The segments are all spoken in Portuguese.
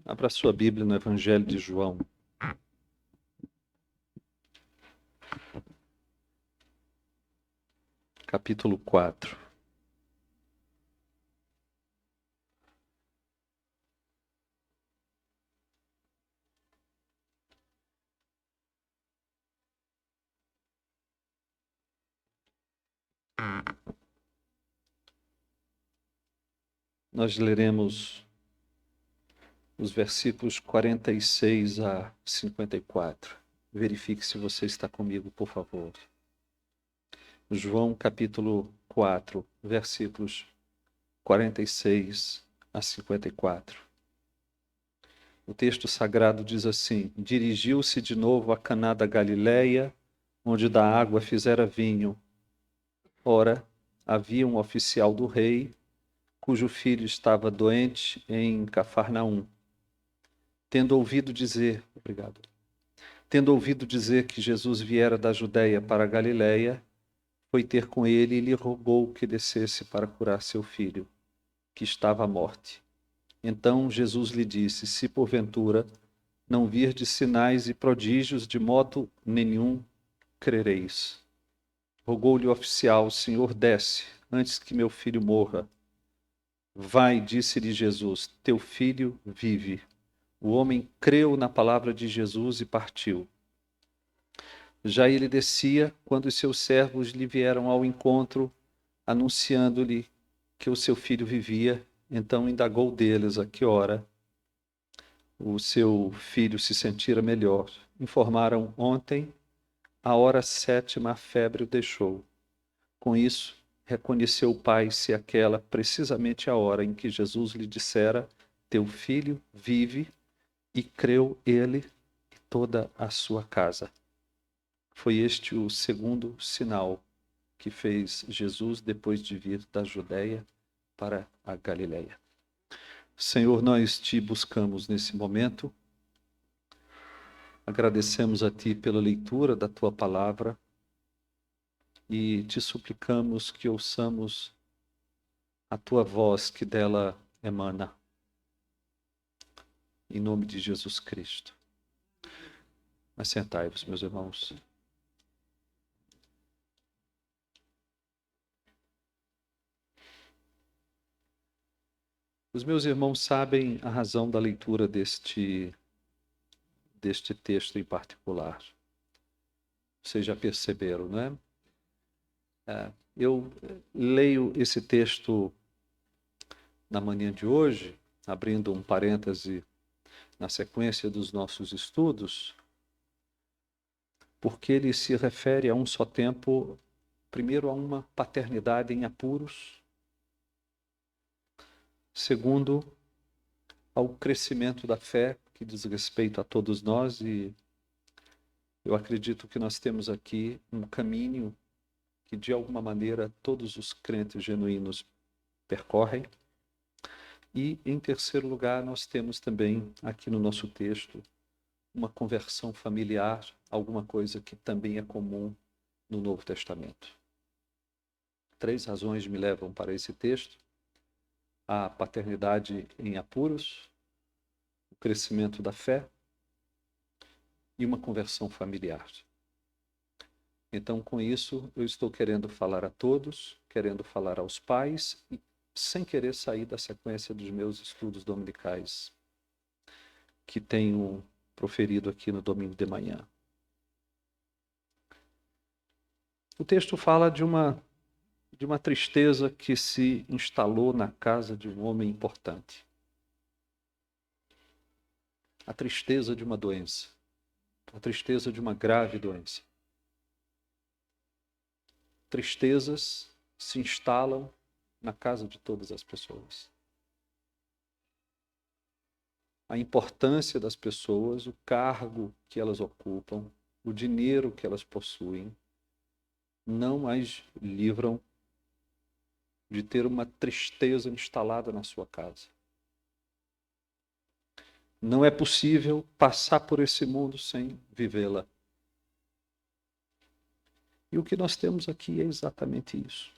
Abra sua Bíblia no Evangelho de João. Capítulo 4. Nós leremos os versículos 46 a 54. Verifique se você está comigo, por favor. João capítulo 4, versículos 46 a 54. O texto sagrado diz assim: Dirigiu-se de novo a Caná da Galileia, onde da água fizera vinho. Ora, havia um oficial do rei, cujo filho estava doente em Cafarnaum. Tendo ouvido dizer que Jesus viera da Judeia para a Galileia, foi ter com ele e lhe rogou que descesse para curar seu filho, que estava à morte. Então Jesus lhe disse: Se porventura não virdes sinais e prodígios, de modo nenhum crereis. Rogou-lhe o oficial: Senhor, desce, antes que meu filho morra. Vai, disse-lhe Jesus, teu filho vive. O homem creu na palavra de Jesus e partiu. Já ele descia, quando os seus servos lhe vieram ao encontro, anunciando-lhe que o seu filho vivia. Então indagou deles a que hora o seu filho se sentira melhor. Informaram: ontem, à hora 7ª, a febre o deixou. Com isso, reconheceu o pai se aquela precisamente a hora em que Jesus lhe dissera: teu filho vive, e creu ele e toda a sua casa. Foi este o segundo sinal que fez Jesus depois de vir da Judeia para a Galileia. Senhor, nós te buscamos nesse momento. Agradecemos a ti pela leitura da tua palavra e te suplicamos que ouçamos a tua voz que dela emana. Em nome de Jesus Cristo. Assentai-vos, meus irmãos. Os meus irmãos sabem a razão da leitura deste texto em particular. Vocês já perceberam, não é? Eu leio esse texto na manhã de hoje, abrindo um parêntese na sequência dos nossos estudos, porque ele se refere a um só tempo, primeiro, a uma paternidade em apuros, segundo, ao crescimento da fé, que diz respeito a todos nós, e eu acredito que nós temos aqui um caminho que, de alguma maneira, todos os crentes genuínos percorrem. E, em terceiro lugar, nós temos também, aqui no nosso texto, uma conversão familiar, alguma coisa que também é comum no Novo Testamento. 3 razões me levam para esse texto: a paternidade em apuros, o crescimento da fé e uma conversão familiar. Então, com isso, eu estou querendo falar a todos, querendo falar aos pais e sem querer sair da sequência dos meus estudos dominicais que tenho proferido aqui no domingo de manhã. O texto fala de uma tristeza que se instalou na casa de um homem importante. A tristeza de uma doença. A tristeza de uma grave doença. Tristezas se instalam na casa de todas as pessoas. A importância das pessoas, o cargo que elas ocupam, o dinheiro que elas possuem, não as livram de ter uma tristeza instalada na sua casa. Não é possível passar por esse mundo sem vivê-la. E o que nós temos aqui é exatamente isso.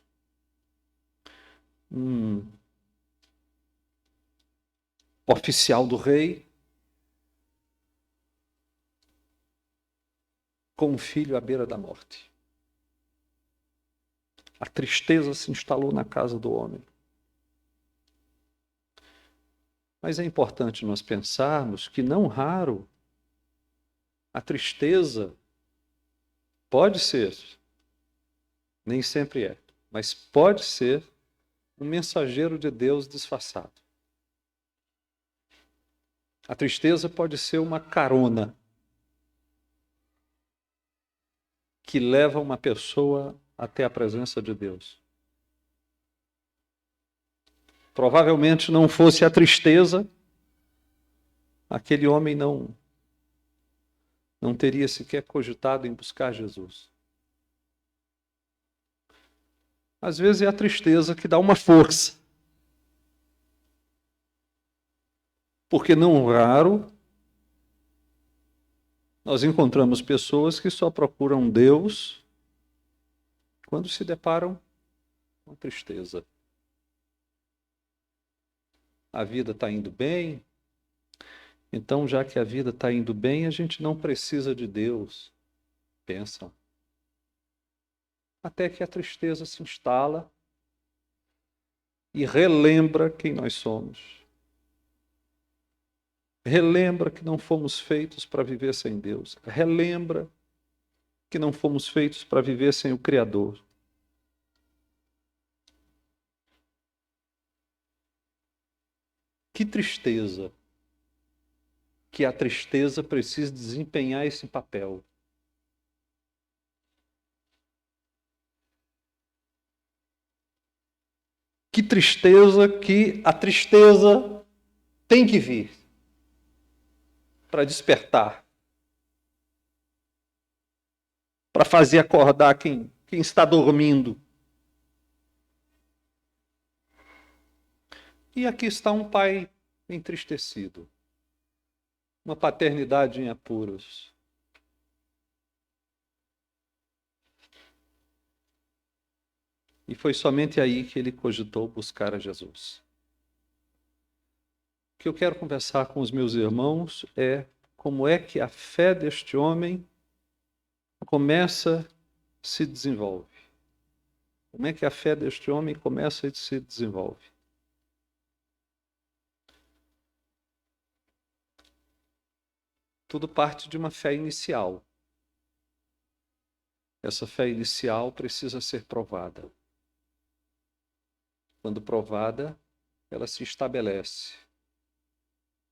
oficial do rei, com um filho à beira da morte. A tristeza se instalou na casa do homem. Mas é importante nós pensarmos que, não raro, a tristeza pode ser, nem sempre é, mas pode ser um mensageiro de Deus disfarçado. A tristeza pode ser uma carona que leva uma pessoa até a presença de Deus. Provavelmente não fosse a tristeza, aquele homem não teria sequer cogitado em buscar Jesus. Às vezes é a tristeza que dá uma força. Porque não raro nós encontramos pessoas que só procuram Deus quando se deparam com a tristeza. A vida está indo bem, então, já que a vida está indo bem, a gente não precisa de Deus, pensam. Até que a tristeza se instala e relembra quem nós somos. Relembra que não fomos feitos para viver sem Deus. Relembra que não fomos feitos para viver sem o Criador. Que tristeza que a tristeza precisa desempenhar esse papel. Que tristeza que a tristeza tem que vir para despertar, para fazer acordar quem está dormindo. E aqui está um pai entristecido, uma paternidade em apuros. E foi somente aí que ele cogitou buscar a Jesus. O que eu quero conversar com os meus irmãos é como é que a fé deste homem começa, se desenvolve. Como é que a fé deste homem começa e se desenvolve? Tudo parte de uma fé inicial. Essa fé inicial precisa ser provada. Quando provada, ela se estabelece.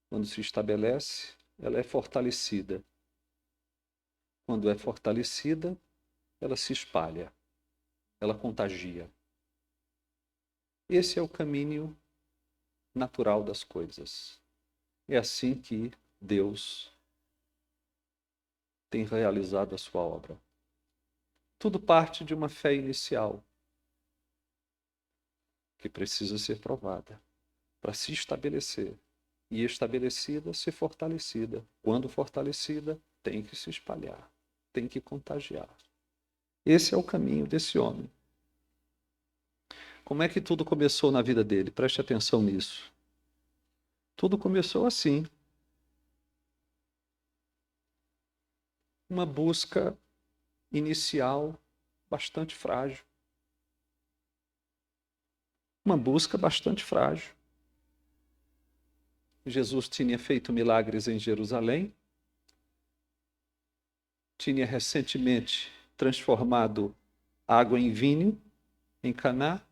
Quando se estabelece, ela é fortalecida. Quando é fortalecida, ela se espalha. Ela contagia. Esse é o caminho natural das coisas. É assim que Deus tem realizado a sua obra. Tudo parte de uma fé inicial, que precisa ser provada, para se estabelecer. E estabelecida, ser fortalecida. Quando fortalecida, tem que se espalhar, tem que contagiar. Esse é o caminho desse homem. Como é que tudo começou na vida dele? Preste atenção nisso. Tudo começou assim. Uma busca inicial bastante frágil. Uma busca bastante frágil. Jesus tinha feito milagres em Jerusalém, tinha recentemente transformado água em vinho em Caná.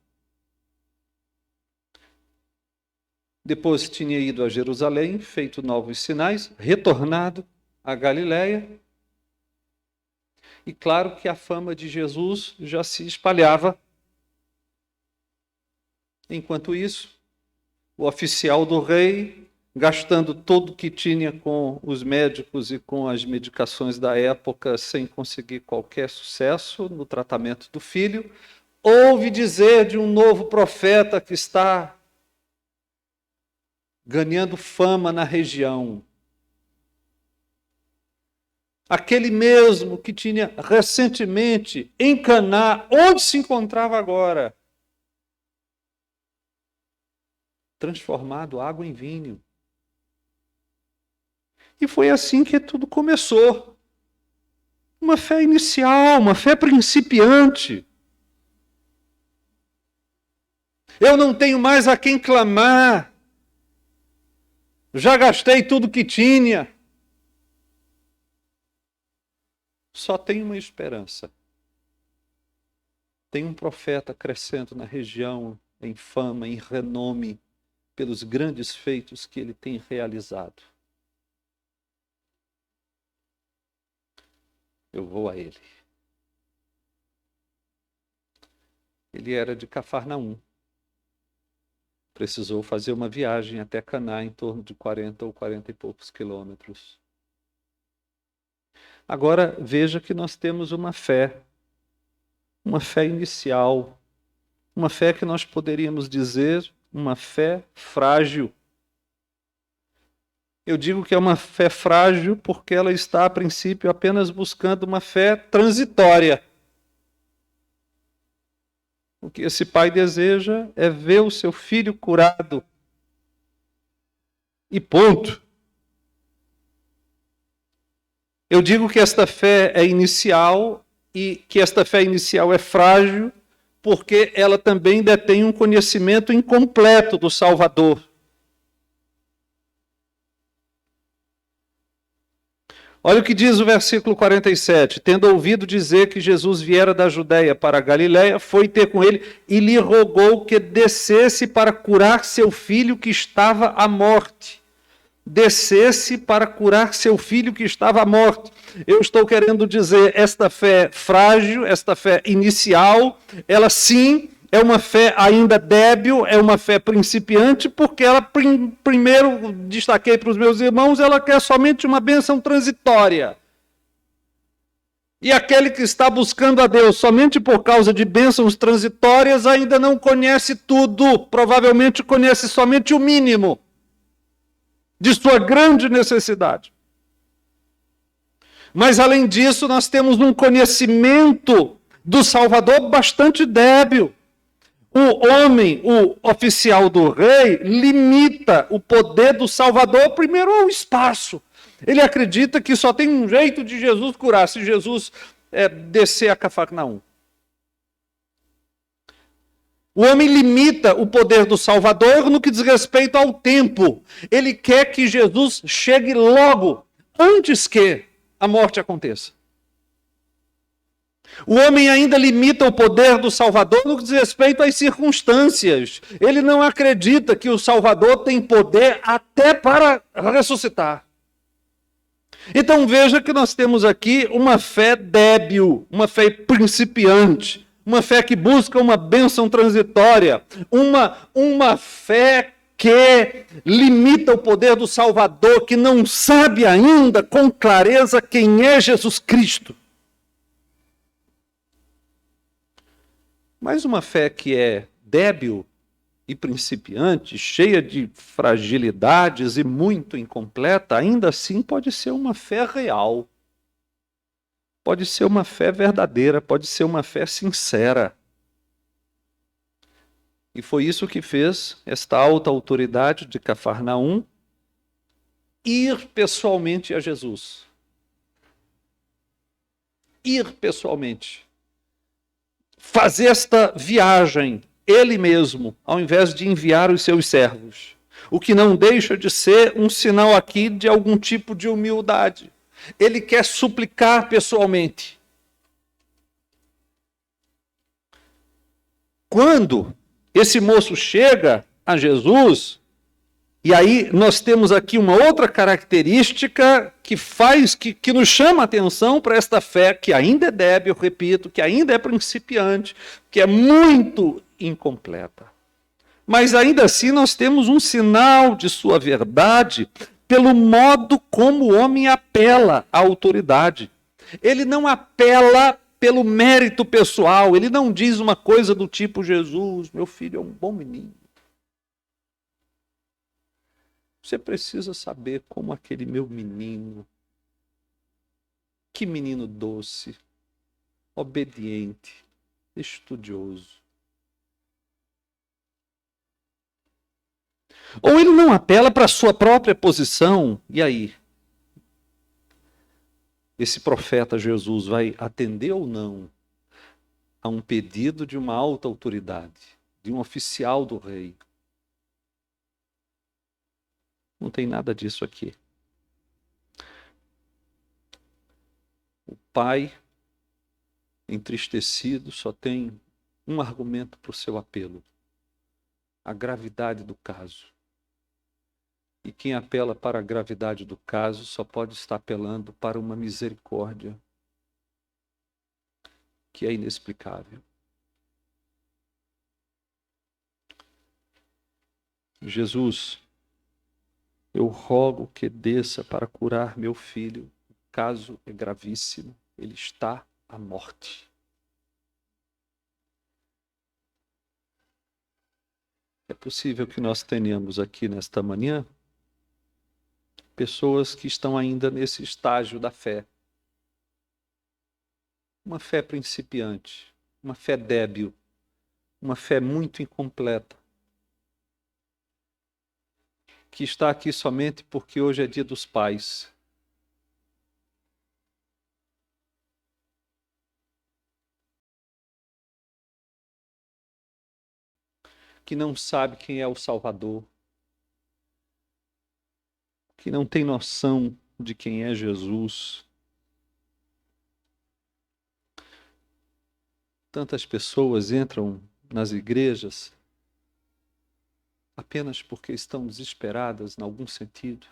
Depois tinha ido a Jerusalém, feito novos sinais, retornado a Galiléia. E claro que a fama de Jesus já se espalhava. Enquanto isso, o oficial do rei, gastando tudo o que tinha com os médicos e com as medicações da época, sem conseguir qualquer sucesso no tratamento do filho, ouve dizer de um novo profeta que está ganhando fama na região. Aquele mesmo que tinha recentemente em Caná, onde se encontrava agora, transformado água em vinho. E foi assim que tudo começou. Uma fé inicial, uma fé principiante. Eu não tenho mais a quem clamar. Já gastei tudo que tinha. Só tem uma esperança. Tem um profeta crescendo na região em fama, em renome, pelos grandes feitos que ele tem realizado. Eu vou a ele. Ele era de Cafarnaum. Precisou fazer uma viagem até Caná, em torno de 40 ou 40 e poucos quilômetros. Agora, veja que nós temos uma fé inicial, uma fé que nós poderíamos dizer uma fé frágil. Eu digo que é uma fé frágil porque ela está, a princípio, apenas buscando uma fé transitória. O que esse pai deseja é ver o seu filho curado. E ponto. Eu digo que esta fé é inicial e que esta fé inicial é frágil porque ela também detém um conhecimento incompleto do Salvador. Olha o que diz o versículo 47. Tendo ouvido dizer que Jesus viera da Judéia para a Galiléia, foi ter com ele e lhe rogou que descesse para curar seu filho que estava à morte. Descesse para curar seu filho que estava à morte. Eu estou querendo dizer, esta fé frágil, esta fé inicial, ela sim é uma fé ainda débil, é uma fé principiante, porque ela, primeiro, destaquei para os meus irmãos, ela quer somente uma bênção transitória. E aquele que está buscando a Deus somente por causa de bênçãos transitórias ainda não conhece tudo, provavelmente conhece somente o mínimo de sua grande necessidade. Mas, além disso, nós temos um conhecimento do Salvador bastante débil. O homem, o oficial do rei, limita o poder do Salvador primeiro ao espaço. Ele acredita que só tem um jeito de Jesus curar, se Jesus descer a Cafarnaum. O homem limita o poder do Salvador no que diz respeito ao tempo. Ele quer que Jesus chegue logo, antes que a morte aconteça. O homem ainda limita o poder do Salvador no que diz respeito às circunstâncias. Ele não acredita que o Salvador tem poder até para ressuscitar. Então veja que nós temos aqui uma fé débil, uma fé principiante, uma fé que busca uma bênção transitória, uma fé que limita o poder do Salvador, que não sabe ainda com clareza quem é Jesus Cristo. Mas uma fé que é débil e principiante, cheia de fragilidades e muito incompleta, ainda assim pode ser uma fé real. Pode ser uma fé verdadeira, pode ser uma fé sincera. E foi isso que fez esta alta autoridade de Cafarnaum ir pessoalmente a Jesus. Ir pessoalmente. Fazer esta viagem, ele mesmo, ao invés de enviar os seus servos. O que não deixa de ser um sinal aqui de algum tipo de humildade. Ele quer suplicar pessoalmente. Quando esse moço chega a Jesus, e aí nós temos aqui uma outra característica que nos chama a atenção para esta fé, que ainda é débil, repito, que ainda é principiante, que é muito incompleta. Mas ainda assim nós temos um sinal de sua verdade pelo modo como o homem apela à autoridade. Ele não apela pelo mérito pessoal, ele não diz uma coisa do tipo: Jesus, meu filho é um bom menino. Você precisa saber como aquele meu menino, que menino doce, obediente, estudioso. Ou ele não apela para a sua própria posição, e aí? esse profeta Jesus vai atender ou não a um pedido de uma alta autoridade, de um oficial do rei? Não tem nada disso aqui. O pai, entristecido, só tem um argumento para o seu apelo: a gravidade do caso. E quem apela para a gravidade do caso só pode estar apelando para uma misericórdia que é inexplicável. Jesus, eu rogo que desça para curar meu filho. O caso é gravíssimo, ele está à morte. É possível que nós tenhamos aqui nesta manhã pessoas que estão ainda nesse estágio da fé. Uma fé principiante, uma fé débil, uma fé muito incompleta, que está aqui somente porque hoje é Dia dos Pais. Que não sabe quem é o Salvador, que não tem noção de quem é Jesus. Tantas pessoas entram nas igrejas apenas porque estão desesperadas em algum sentido.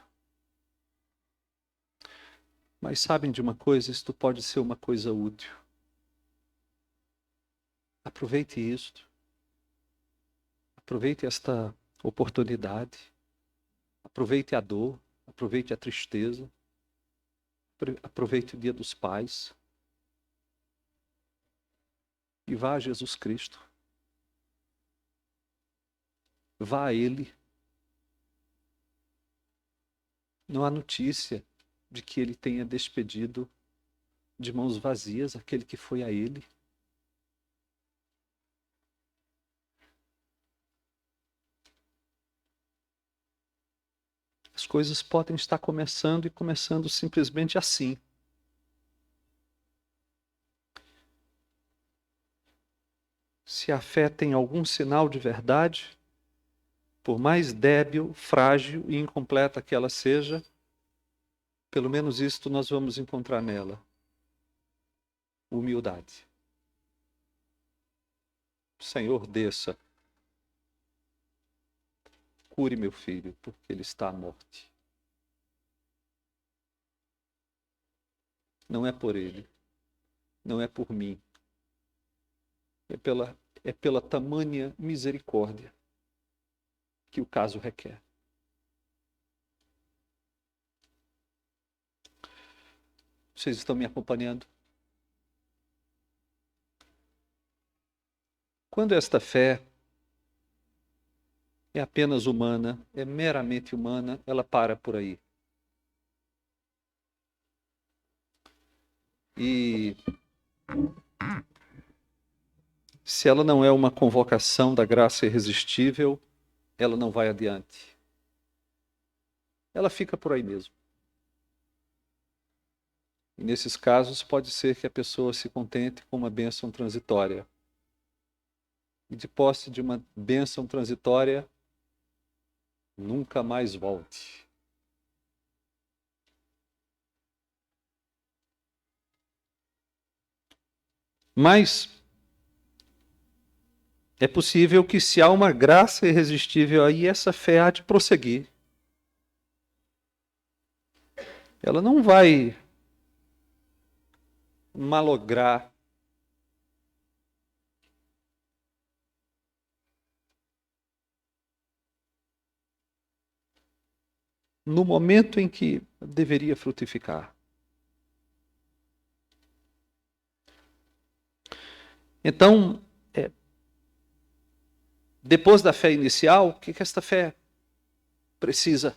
Mas sabem de uma coisa? Isto pode ser uma coisa útil. Aproveite isto. Aproveite esta oportunidade. Aproveite a dor. Aproveite a tristeza. Aproveite o Dia dos Pais. E vá a Jesus Cristo. Vá a Ele. Não há notícia de que Ele tenha despedido de mãos vazias aquele que foi a Ele. As coisas podem estar começando e começando simplesmente assim. Se a fé tem algum sinal de verdade, por mais débil, frágil e incompleta que ela seja, pelo menos isto nós vamos encontrar nela: humildade. Senhor, desça. Cure meu filho, porque ele está à morte. Não é por ele, não é por mim. É pela tamanha misericórdia que o caso requer. Vocês estão me acompanhando? Quando esta fé é apenas humana, é meramente humana, ela para por aí. E se ela não é uma convocação da graça irresistível, ela não vai adiante. Ela fica por aí mesmo. E nesses casos, pode ser que a pessoa se contente com uma bênção transitória. E de posse de uma bênção transitória, nunca mais volte. Mas é possível que, se há uma graça irresistível aí, essa fé há de prosseguir. Ela não vai malograr. No momento em que deveria frutificar. Então, depois da fé inicial, o que esta fé precisa?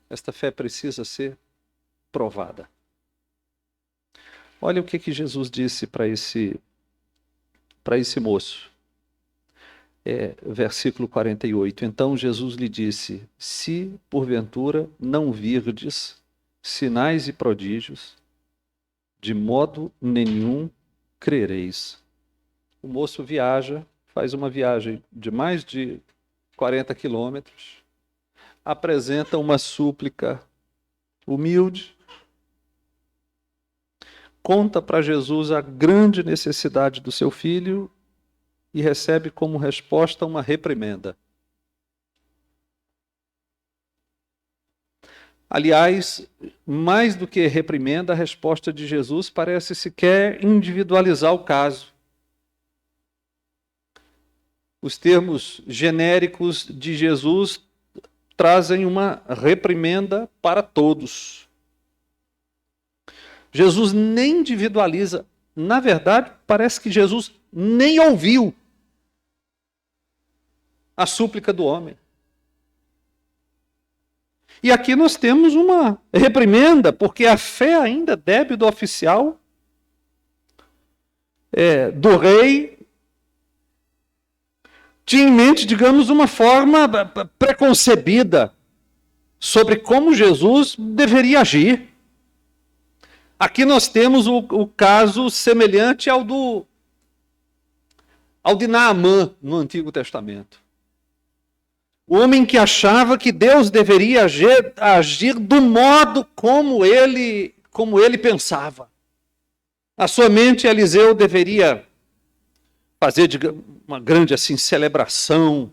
Esta fé precisa ser provada. Olha o que Jesus disse para esse moço. Versículo 48. Então Jesus lhe disse: se porventura não virdes sinais e prodígios, de modo nenhum crereis. O moço viaja, faz uma viagem de mais de 40 quilômetros, apresenta uma súplica humilde, conta para Jesus a grande necessidade do seu filho e recebe como resposta uma reprimenda. Aliás, mais do que reprimenda, a resposta de Jesus parece sequer individualizar o caso. Os termos genéricos de Jesus trazem uma reprimenda para todos. Jesus nem individualiza. Na verdade, parece que Jesus nem ouviu a súplica do homem. E aqui nós temos uma reprimenda, porque a fé ainda débito oficial do rei tinha em mente, digamos, uma forma preconcebida sobre como Jesus deveria agir. Aqui nós temos o caso semelhante ao de Naamã no Antigo Testamento. O homem que achava que Deus deveria agir do modo como ele pensava. A sua mente, Eliseu deveria fazer uma grande assim celebração.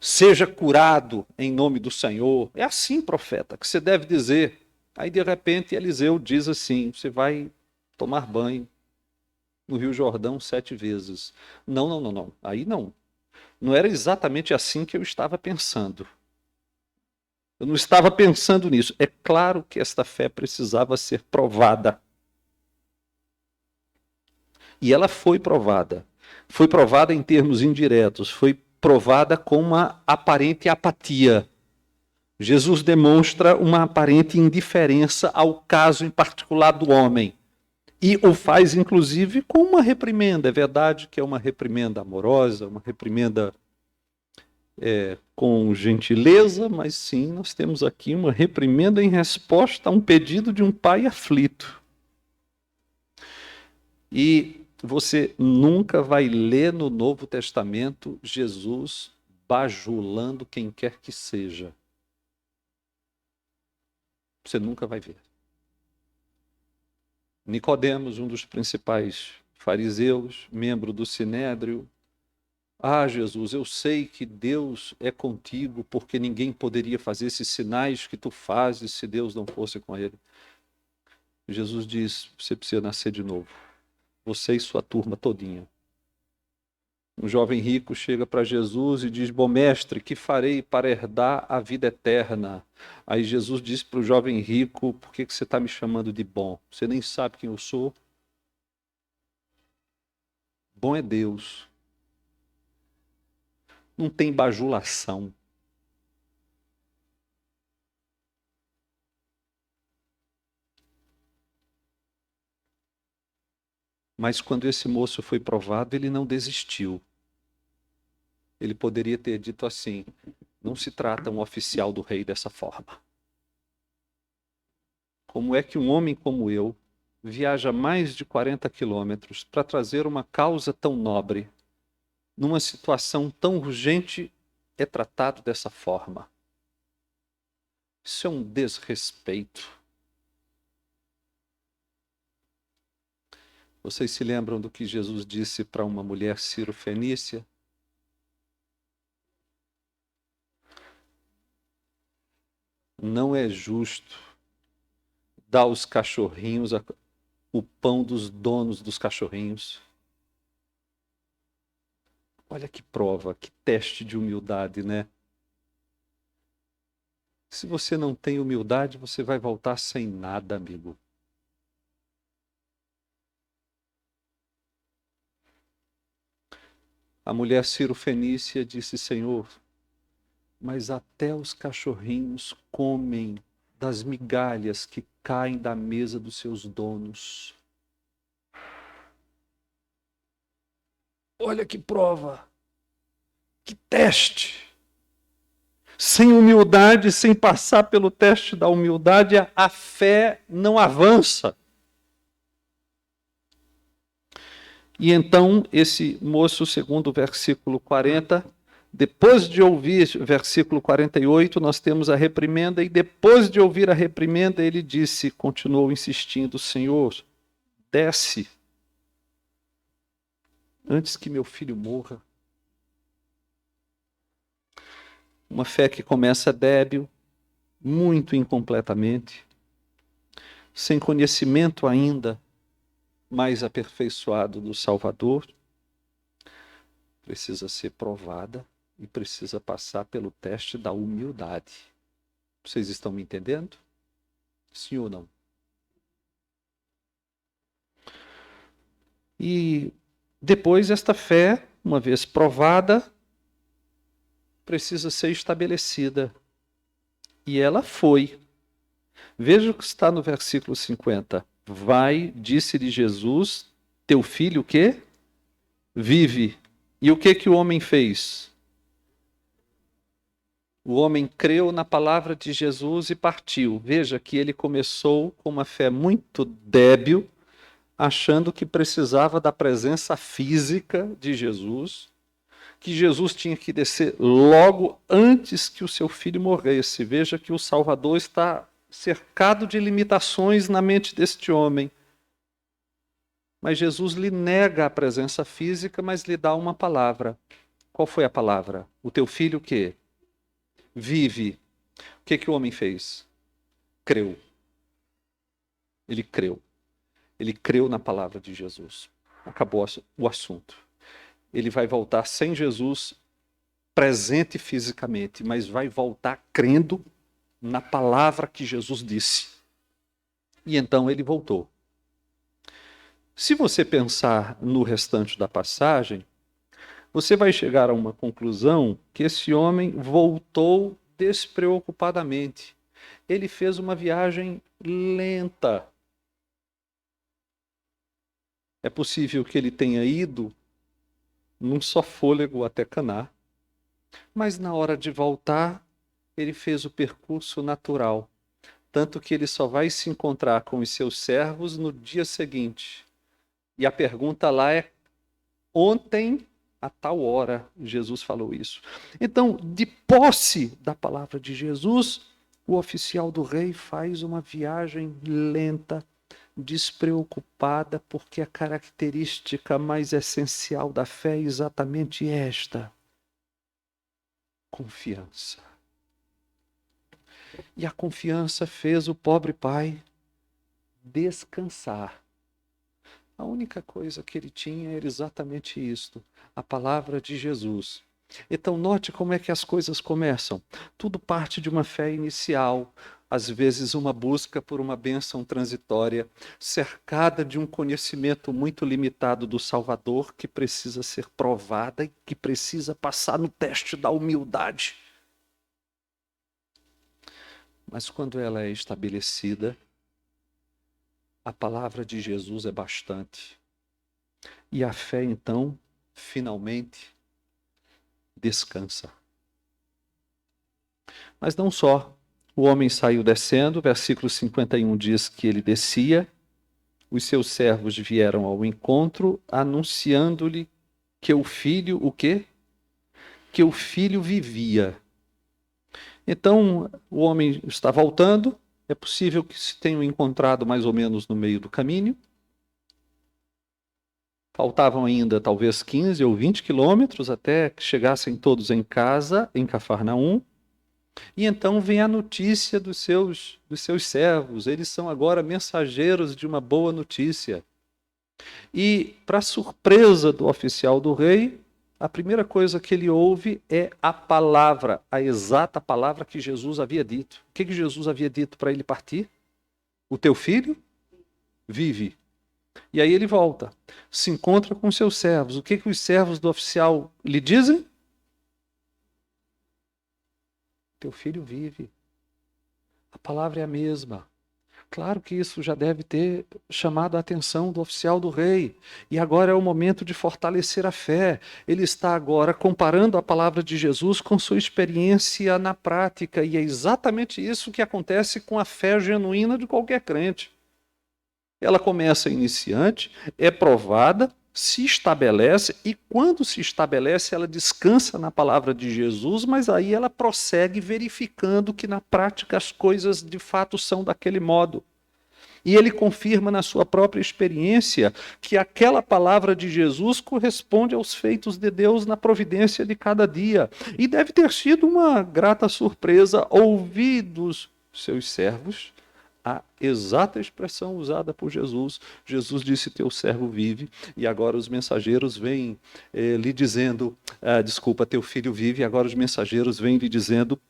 Seja curado em nome do Senhor. É assim, profeta, que você deve dizer. Aí, de repente, Eliseu diz assim, você vai tomar banho no Rio Jordão 7 vezes. Não. Aí não. Não era exatamente assim que eu estava pensando. Eu não estava pensando nisso. É claro que esta fé precisava ser provada. E ela foi provada. Foi provada em termos indiretos. Foi provada com uma aparente apatia. Jesus demonstra uma aparente indiferença ao caso em particular do homem. E o faz, inclusive, com uma reprimenda. É verdade que é uma reprimenda amorosa, uma reprimenda com gentileza, mas sim, nós temos aqui uma reprimenda em resposta a um pedido de um pai aflito. E você nunca vai ler no Novo Testamento Jesus bajulando quem quer que seja. Você nunca vai ver. Nicodemos, um dos principais fariseus, membro do Sinédrio, Jesus, eu sei que Deus é contigo, porque ninguém poderia fazer esses sinais que tu fazes se Deus não fosse com ele. Jesus diz, você precisa nascer de novo. Você e sua turma todinha. Um jovem rico chega para Jesus e diz, bom mestre, que farei para herdar a vida eterna? Aí Jesus diz para o jovem rico, por que você está me chamando de bom? Você nem sabe quem eu sou? Bom é Deus. Não tem bajulação. Mas quando esse moço foi provado, ele não desistiu. Ele poderia ter dito assim, não se trata um oficial do rei dessa forma. Como é que um homem como eu viaja mais de 40 quilômetros para trazer uma causa tão nobre, numa situação tão urgente, é tratado dessa forma? Isso é um desrespeito. Vocês se lembram do que Jesus disse para uma mulher cirofenícia? Não é justo dar aos cachorrinhos o pão dos donos dos cachorrinhos. Olha que prova, que teste de humildade, né? Se você não tem humildade, você vai voltar sem nada, amigo. A mulher cirofenícia disse, Senhor, mas até os cachorrinhos comem das migalhas que caem da mesa dos seus donos. Olha que prova, que teste. Sem humildade, sem passar pelo teste da humildade, a fé não avança. E então, esse moço, segundo o versículo 40, depois de ouvir, versículo 48, nós temos a reprimenda, e depois de ouvir a reprimenda, ele disse, continuou insistindo, Senhor, desce, antes que meu filho morra. Uma fé que começa débil, muito incompletamente, sem conhecimento ainda mais aperfeiçoado do Salvador, precisa ser provada e precisa passar pelo teste da humildade. Vocês estão me entendendo? Sim ou não? E depois esta fé, uma vez provada, precisa ser estabelecida. E ela foi. Veja o que está no versículo 50. Vai, disse-lhe Jesus, teu filho o quê? Vive. E o que o homem fez? O homem creu na palavra de Jesus e partiu. Veja que ele começou com uma fé muito débil, achando que precisava da presença física de Jesus, que Jesus tinha que descer logo antes que o seu filho morresse. Veja que o Salvador está cercado de limitações na mente deste homem. Mas Jesus lhe nega a presença física, mas lhe dá uma palavra. Qual foi a palavra? O teu filho o quê? Vive. O que o homem fez? Creu. Ele creu. Ele creu na palavra de Jesus. Acabou o assunto. Ele vai voltar sem Jesus presente fisicamente, mas vai voltar crendo na palavra que Jesus disse. E então ele voltou. Se você pensar no restante da passagem, você vai chegar a uma conclusão que esse homem voltou despreocupadamente. Ele fez uma viagem lenta. É possível que ele tenha ido num só fôlego até Caná, mas na hora de voltar, ele fez o percurso natural, tanto que ele só vai se encontrar com os seus servos no dia seguinte. E a pergunta lá é: ontem, a tal hora, Jesus falou isso. Então, de posse da palavra de Jesus, o oficial do rei faz uma viagem lenta, despreocupada, porque a característica mais essencial da fé é exatamente esta: confiança. E a confiança fez o pobre pai descansar. A única coisa que ele tinha era exatamente isto, a palavra de Jesus. Então, note como é que as coisas começam. Tudo parte de uma fé inicial, às vezes uma busca por uma bênção transitória, cercada de um conhecimento muito limitado do Salvador, que precisa ser provada e que precisa passar no teste da humildade. Mas quando ela é estabelecida, a palavra de Jesus é bastante. E a fé, então, finalmente, descansa. Mas não só. O homem saiu descendo, versículo 51 diz que ele descia, os seus servos vieram ao encontro, anunciando-lhe que o filho, o quê? Que o filho vivia. Então, o homem está voltando, é possível que se tenham encontrado mais ou menos no meio do caminho. Faltavam ainda talvez 15 ou 20 quilômetros até que chegassem todos em casa, em Cafarnaum. E então vem a notícia dos seus servos. Eles são agora mensageiros de uma boa notícia. E, para surpresa do oficial do rei, a primeira coisa que ele ouve é a palavra, a exata palavra que Jesus havia dito. O que Jesus havia dito para ele partir? O teu filho vive. E aí ele volta, se encontra com seus servos. O que os servos do oficial lhe dizem? Teu filho vive. A palavra é a mesma. Claro que isso já deve ter chamado a atenção do oficial do rei. E agora é o momento de fortalecer a fé. Ele está agora comparando a palavra de Jesus com sua experiência na prática. E é exatamente isso que acontece com a fé genuína de qualquer crente. Ela começa iniciante, é provada, se estabelece, e quando se estabelece, ela descansa na palavra de Jesus, mas aí ela prossegue verificando que na prática as coisas de fato são daquele modo. E ele confirma na sua própria experiência que aquela palavra de Jesus corresponde aos feitos de Deus na providência de cada dia. E deve ter sido uma grata surpresa ouvir dos seus servos a exata expressão usada por Jesus. Jesus disse: teu servo vive, e agora os mensageiros vêm lhe dizendo, desculpa, teu filho vive, e agora os mensageiros vêm lhe dizendo: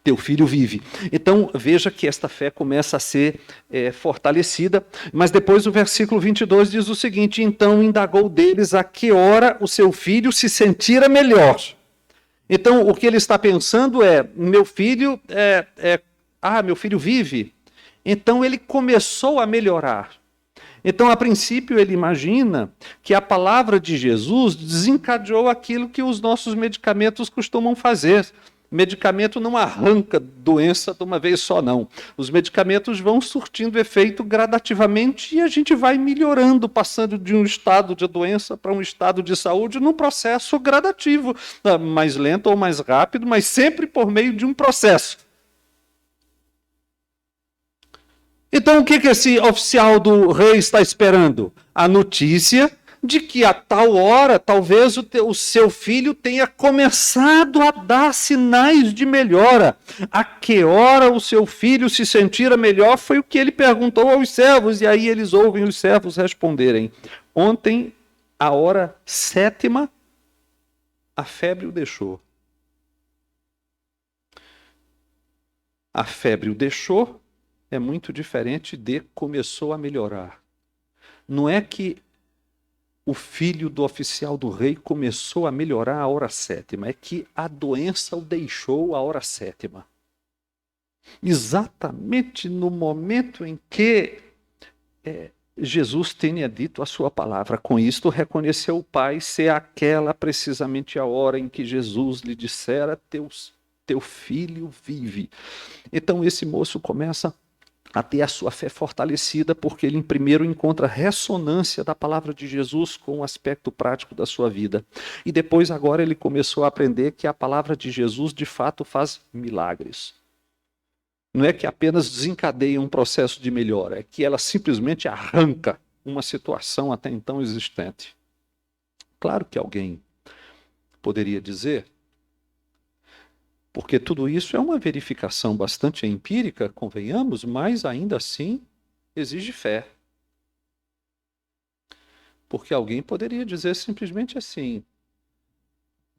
teu filho vive. Então, veja que esta fé começa a ser fortalecida, mas depois o versículo 22 diz o seguinte: então indagou deles a que hora o seu filho se sentira melhor. Então, o que ele está pensando é: meu filho meu filho vive. Então ele começou a melhorar. Então, a princípio, ele imagina que a palavra de Jesus desencadeou aquilo que os nossos medicamentos costumam fazer. Medicamento não arranca doença de uma vez só, não. Os medicamentos vão surtindo efeito gradativamente e a gente vai melhorando, passando de um estado de doença para um estado de saúde num processo gradativo, mais lento ou mais rápido, mas sempre por meio de um processo. Então, o que esse oficial do rei está esperando? A notícia de que a tal hora, talvez o seu filho tenha começado a dar sinais de melhora. A que hora o seu filho se sentira melhor foi o que ele perguntou aos servos, e aí eles ouvem os servos responderem: ontem, a hora 7ª, a febre o deixou. A febre o deixou é muito diferente de começou a melhorar. Não é que o filho do oficial do rei começou a melhorar a hora 7ª, é que a doença o deixou a hora 7ª. Exatamente no momento em que Jesus tenha dito a sua palavra. Com isto reconheceu o pai ser aquela precisamente a hora em que Jesus lhe dissera: teu filho vive. Então esse moço começa a ter a sua fé fortalecida, porque ele primeiro encontra ressonância da palavra de Jesus com o aspecto prático da sua vida. E depois agora ele começou a aprender que a palavra de Jesus de fato faz milagres. Não é que apenas desencadeia um processo de melhora, é que ela simplesmente arranca uma situação até então existente. Claro que alguém poderia dizer, porque tudo isso é uma verificação bastante empírica, convenhamos, mas ainda assim exige fé. Porque alguém poderia dizer simplesmente assim: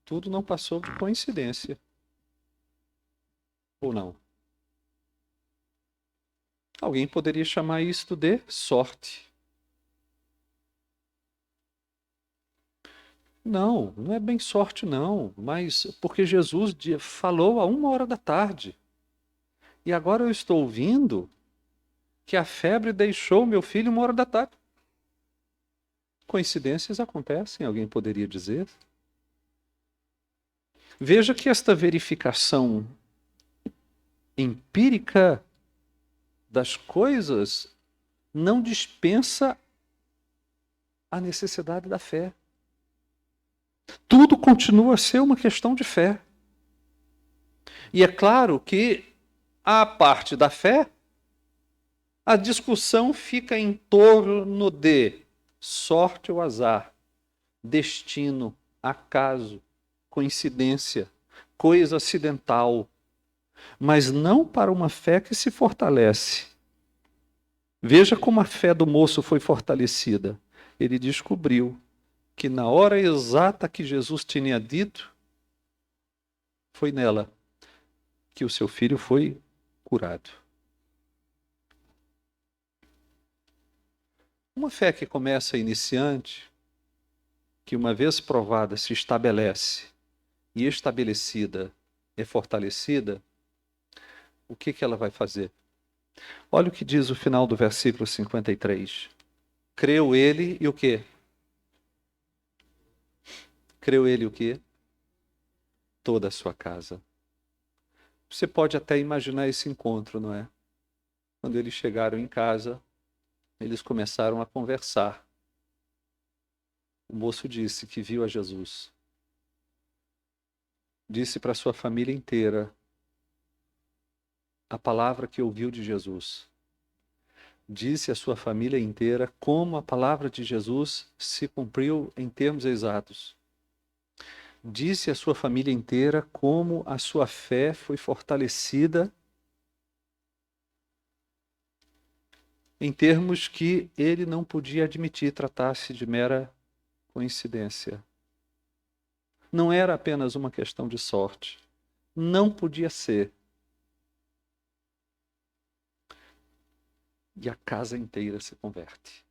tudo não passou de coincidência. Ou não? Alguém poderia chamar isto de sorte. Não, não é bem sorte não, mas porque Jesus falou a 1h da tarde. E agora eu estou ouvindo que a febre deixou meu filho 1h da tarde. Coincidências acontecem, alguém poderia dizer. Veja que esta verificação empírica das coisas não dispensa a necessidade da fé. Tudo continua a ser uma questão de fé. E é claro que a parte da fé, a discussão fica em torno de sorte ou azar, destino, acaso, coincidência, coisa acidental, mas não para uma fé que se fortalece. Veja como a fé do moço foi fortalecida. Ele descobriu que na hora exata que Jesus tinha dito, foi nela que o seu filho foi curado. Uma fé que começa iniciante, que uma vez provada se estabelece e estabelecida é fortalecida, o que ela vai fazer? Olha o que diz o final do versículo 53. Creu ele e o quê? Creu ele o quê? Toda a sua casa. Você pode até imaginar esse encontro, não é? Quando eles chegaram em casa, eles começaram a conversar. O moço disse que viu a Jesus. Disse para sua família inteira a palavra que ouviu de Jesus. Disse à sua família inteira como a palavra de Jesus se cumpriu em termos exatos. Disse à sua família inteira como a sua fé foi fortalecida em termos que ele não podia admitir tratasse de mera coincidência. Não era apenas uma questão de sorte. Não podia ser. E a casa inteira se converte.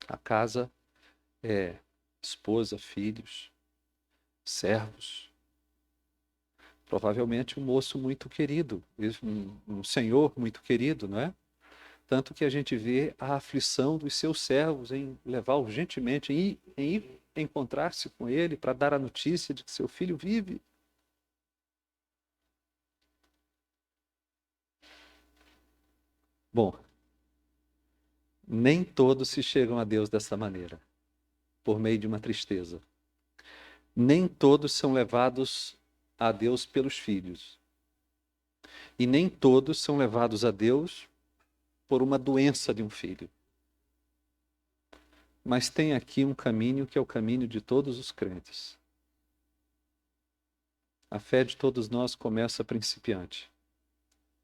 A casa é esposa, filhos, servos. Provavelmente um moço muito querido, um senhor muito querido, não é? Tanto que a gente vê a aflição dos seus servos em levar urgentemente, em ir encontrar-se com ele para dar a notícia de que seu filho vive. Bom, nem todos se chegam a Deus dessa maneira, por meio de uma tristeza. Nem todos são levados a Deus pelos filhos. E nem todos são levados a Deus por uma doença de um filho. Mas tem aqui um caminho que é o caminho de todos os crentes. A fé de todos nós começa principiante,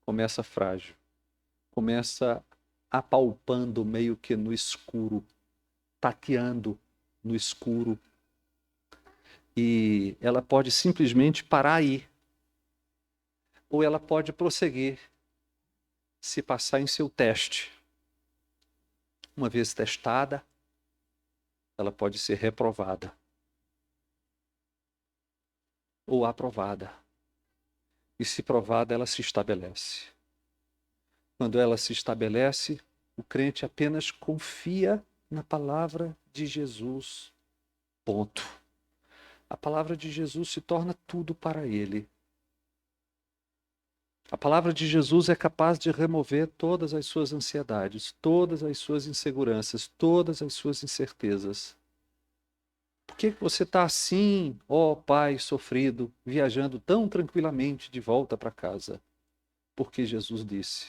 começa frágil, começa apalpando meio que no escuro, tateando no escuro. E ela pode simplesmente parar aí. Ou ela pode prosseguir, se passar em seu teste. Uma vez testada, ela pode ser reprovada ou aprovada. E se provada, ela se estabelece. Quando ela se estabelece, o crente apenas confia na palavra de Jesus. Ponto. A palavra de Jesus se torna tudo para ele. A palavra de Jesus é capaz de remover todas as suas ansiedades, todas as suas inseguranças, todas as suas incertezas. Por que você está assim, ó Pai sofrido, viajando tão tranquilamente de volta para casa? Porque Jesus disse.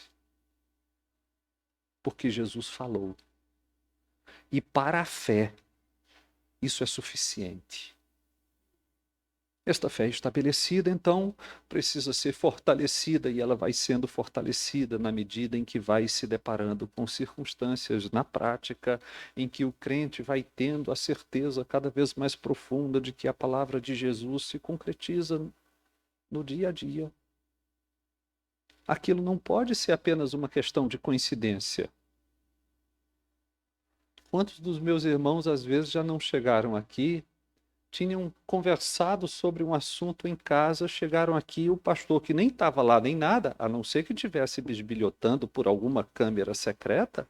Porque Jesus falou. E para a fé, isso é suficiente. Esta fé estabelecida, então, precisa ser fortalecida e ela vai sendo fortalecida na medida em que vai se deparando com circunstâncias na prática, em que o crente vai tendo a certeza cada vez mais profunda de que a palavra de Jesus se concretiza no dia a dia. Aquilo não pode ser apenas uma questão de coincidência. Quantos dos meus irmãos às vezes já não chegaram aqui, tinham conversado sobre um assunto em casa, chegaram aqui, o pastor que nem estava lá nem nada, a não ser que estivesse bisbilhotando por alguma câmera secreta,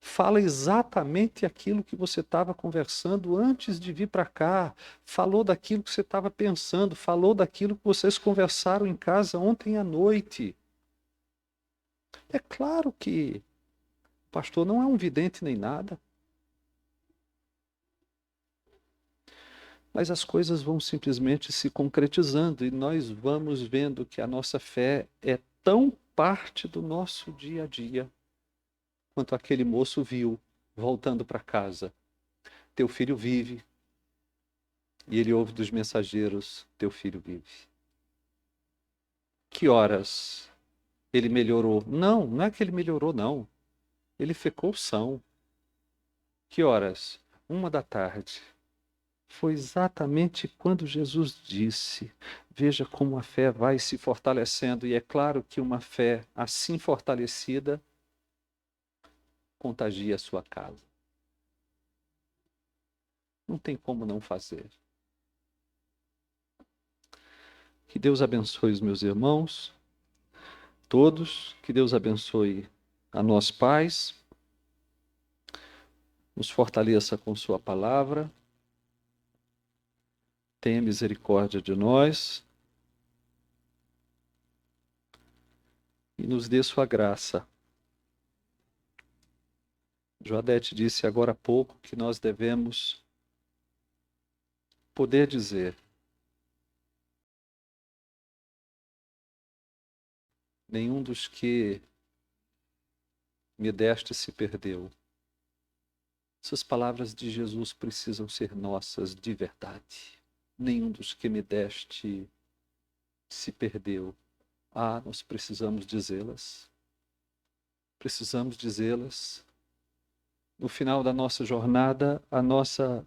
fala exatamente aquilo que você estava conversando antes de vir para cá, falou daquilo que você estava pensando, falou daquilo que vocês conversaram em casa ontem à noite. É claro que o pastor não é um vidente nem nada, mas as coisas vão simplesmente se concretizando e nós vamos vendo que a nossa fé é tão parte do nosso dia a dia quanto aquele moço viu voltando para casa. Teu filho vive. E ele ouve dos mensageiros: teu filho vive. Que horas ele melhorou? Não, não é que ele melhorou, não. Ele ficou são. Que horas? 1 da tarde. Foi exatamente quando Jesus disse. Veja como a fé vai se fortalecendo, e é claro que uma fé assim fortalecida contagia a sua casa. Não tem como não fazer. Que Deus abençoe os meus irmãos. todos, que Deus abençoe a nós pais, nos fortaleça com sua palavra, tenha misericórdia de nós e nos dê sua graça. Joadete disse agora há pouco que nós devemos poder dizer: nenhum dos que me deste se perdeu. Essas palavras de Jesus precisam ser nossas de verdade. Nenhum dos que me deste se perdeu. Nós precisamos dizê-las. Precisamos dizê-las. No final da nossa jornada, a nossa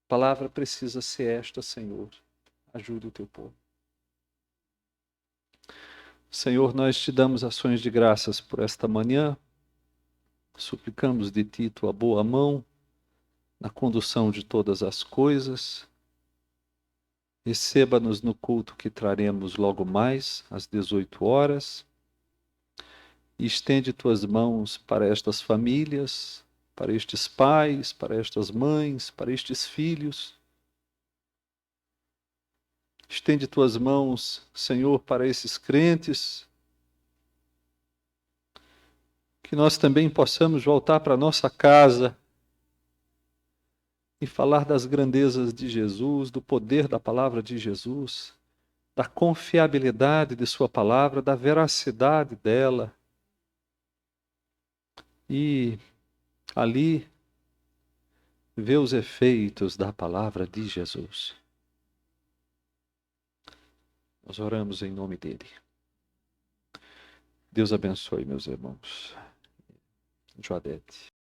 palavra precisa ser esta: Senhor, ajude o teu povo. Senhor, nós te damos ações de graças por esta manhã. Suplicamos de ti tua boa mão na condução de todas as coisas. Receba-nos no culto que traremos logo mais, às 18 horas. E estende tuas mãos para estas famílias, para estes pais, para estas mães, para estes filhos. Estende tuas mãos, Senhor, para esses crentes. Que nós também possamos voltar para a nossa casa e falar das grandezas de Jesus, do poder da palavra de Jesus, da confiabilidade de sua palavra, da veracidade dela. E ali ver os efeitos da palavra de Jesus. Nós oramos em nome dele. Deus abençoe, meus irmãos. Joadete.